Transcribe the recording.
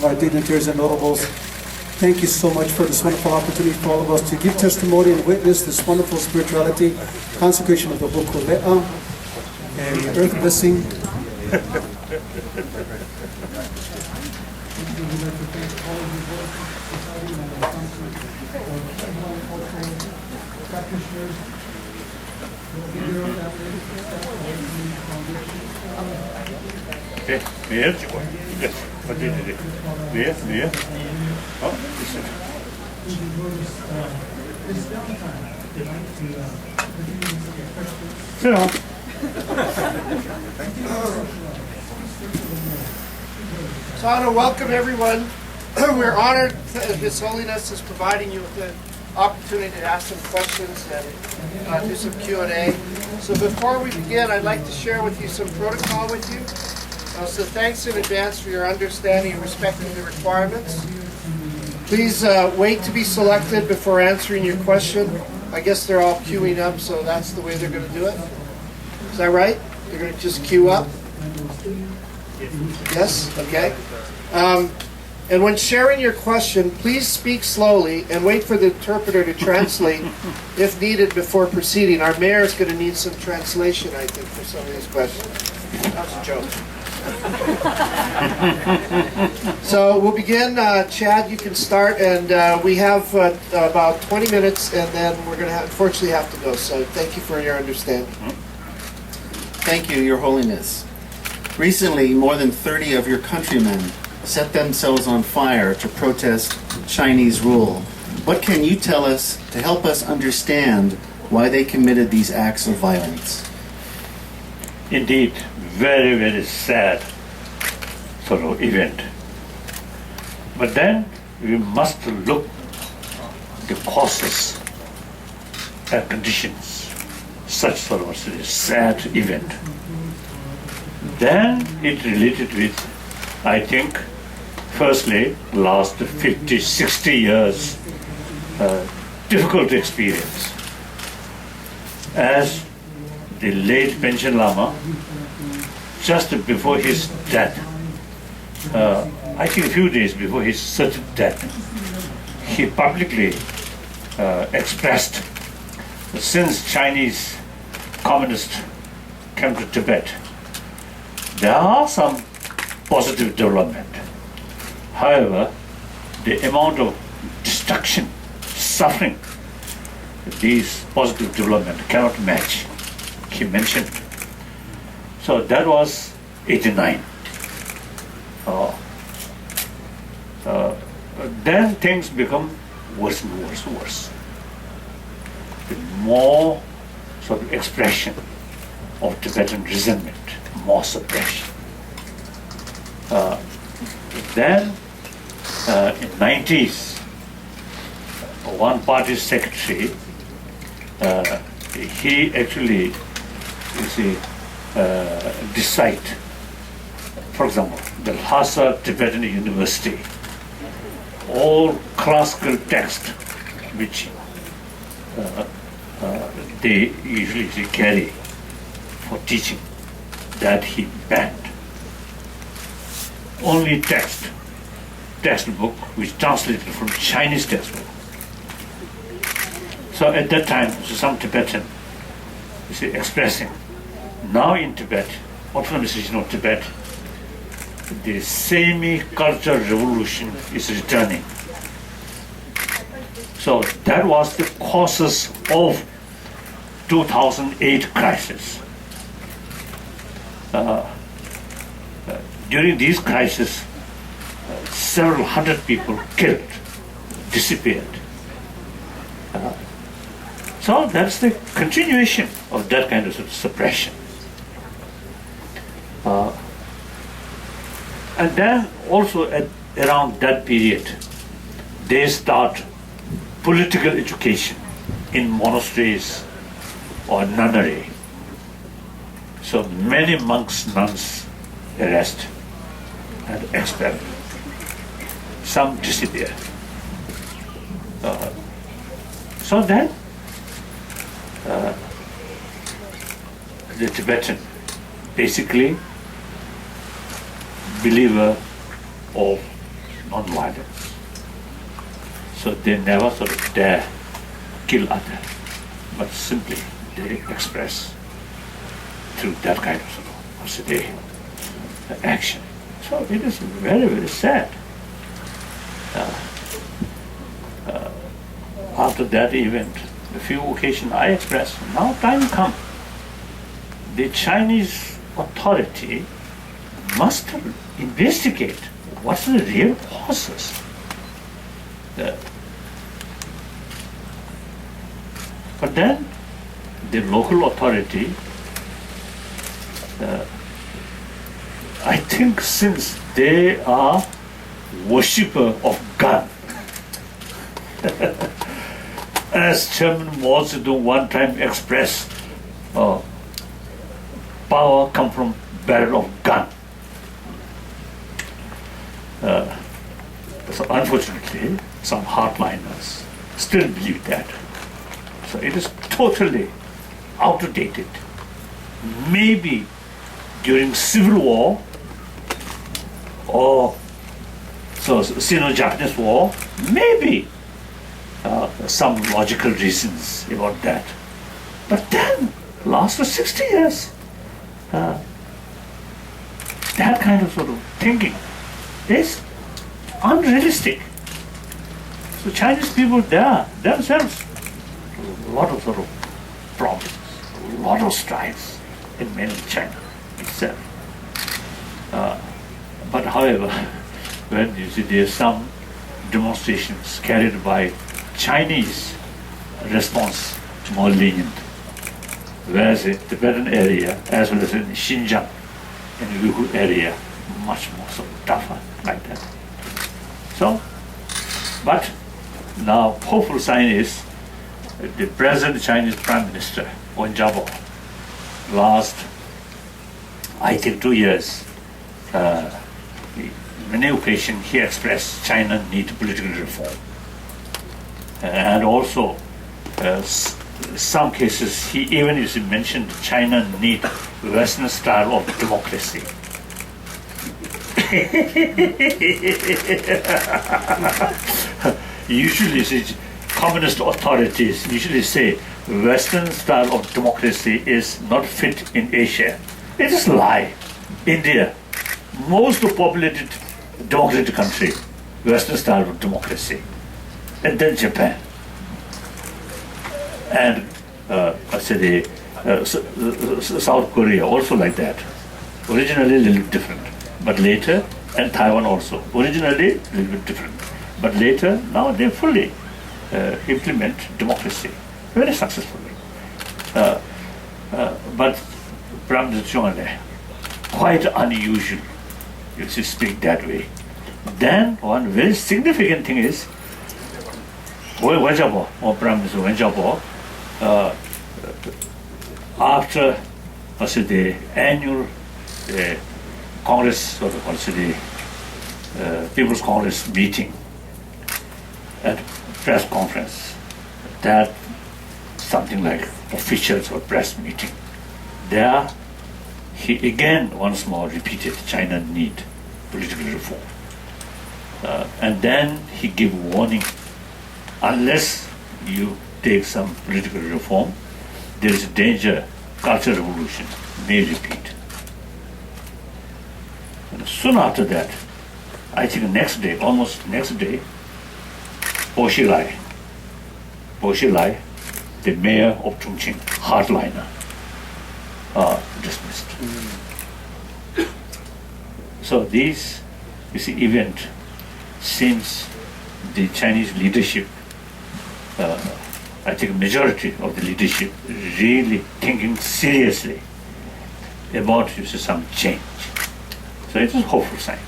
Our dignitaries and notables, thank you so much for this wonderful opportunity for all of us to give testimony and witness this wonderful spirituality, consecration of the book of Le'a, and the earth blessing. Meer? Yes. Wat did it? Meer? Oh, this is. Sit down. So I want to welcome everyone. We're honored that His Holiness is providing you with the opportunity to ask some questions and do some Q&A. So before we begin, I'd like to share with you some protocol with you. So thanks in advance for your understanding and respecting the requirements. Please wait to be selected before answering your question. I guess they're all queuing up, so that's the way they're going to do it. Is that right? They're going to just queue up? Yes? Okay. And when sharing your question, please speak slowly and wait for the interpreter to translate if needed before proceeding. Our mayor is going to need some translation, I think, for some of these questions. That was a joke. So we'll begin. Chad, you can start, and we have about 20 minutes, and then we're going to unfortunately have to go. So thank you for your understanding. Thank you, Your Holiness. Recently, more than 30 of your countrymen set themselves on fire to protest Chinese rule. What can you tell us to help us understand why they committed these acts of violence? Indeed, very, very sad sort of event. But then we must look the causes and conditions such sort of a sad event. Then it related with, I think, firstly, last 50, 60 years difficult experience. As the late Panchen Lama, just before his death, I think a few days before his certain death, he publicly expressed that since Chinese communists came to Tibet, there are some positive development. However, the amount of destruction, suffering, these positive development cannot match, he mentioned. So that was 89. Then things become worse and worse and worse. With more sort of expression of Tibetan resentment, more suppression. Then in 90s, one party secretary, he actually, you see, decide, for example, the Lhasa Tibetan University, all classical text which they usually carry for teaching, that he banned. Only textbook which translated from Chinese textbook. So at that time, some Tibetan, you see, expressing, now in Tibet, autonomous region of Tibet, the semi-cultural revolution is returning. So that was the causes of 2008 crisis. During these crises, several hundred people killed, disappeared. So that's the continuation of that kind of suppression. And then also around that period, they start political education in monasteries or nunnery. So many monks, nuns arrested and expelled. Some disappeared. So then the Tibetan basically believer of non-violence. So they never sort of dare kill others, but simply they express through that kind of sort of action. So it is very, very sad. After that event, a few occasions I expressed, now time come. The Chinese authority must investigate what's the real causes. But then the local authority, I think since they are worshipper of gun, as Chairman Mao Zedong one time expressed, power comes from barrel of gun. So unfortunately, some hardliners still believe that. So it is totally outdated. Maybe during Civil War or so Sino-Japanese War, maybe some logical reasons about that. But then, last 60 years, that kind of sort of thinking is unrealistic. So Chinese people, they are themselves a lot of sort of problems, a lot of strife in mainland China itself. But however, when you see there's some demonstrations carried by Chinese, response more lenient, whereas in the Tibetan area as well as in Xinjiang, in the Uyghur area, much more sort of tougher like that. So, but now hopeful sign is the present Chinese Prime Minister, Wen Jiabao, last, I think 2 years, many occasions he expressed China need political reform. And also, some cases he even mentioned China need Western style of democracy. Usually, communist authorities usually say Western style of democracy is not fit in Asia. It is a lie. India, most populated democratic country, Western style of democracy. And then Japan. And South Korea also like that. Originally a little bit different, but later, and Taiwan also. Originally a little bit different, but later, now they fully implement democracy very successfully. But Prime Minister, quite unusual, you should speak that way. Then one very significant thing is, Wen Jiabao, or Prime Minister Wen Jiabao, after the annual Congress, or the People's Congress meeting at press conference, that something like officials or press meeting, there he again once more repeated China need political reform. And then he gave warning, unless you take some political reform, there is a danger cultural revolution may repeat. And soon after that, I think next day, almost next day, Po Xilai, the mayor of Chongqing, hardliner, dismissed. So these, you see, event seems the Chinese leadership, I think majority of the leadership really thinking seriously about some change. So it is a hopeful sign.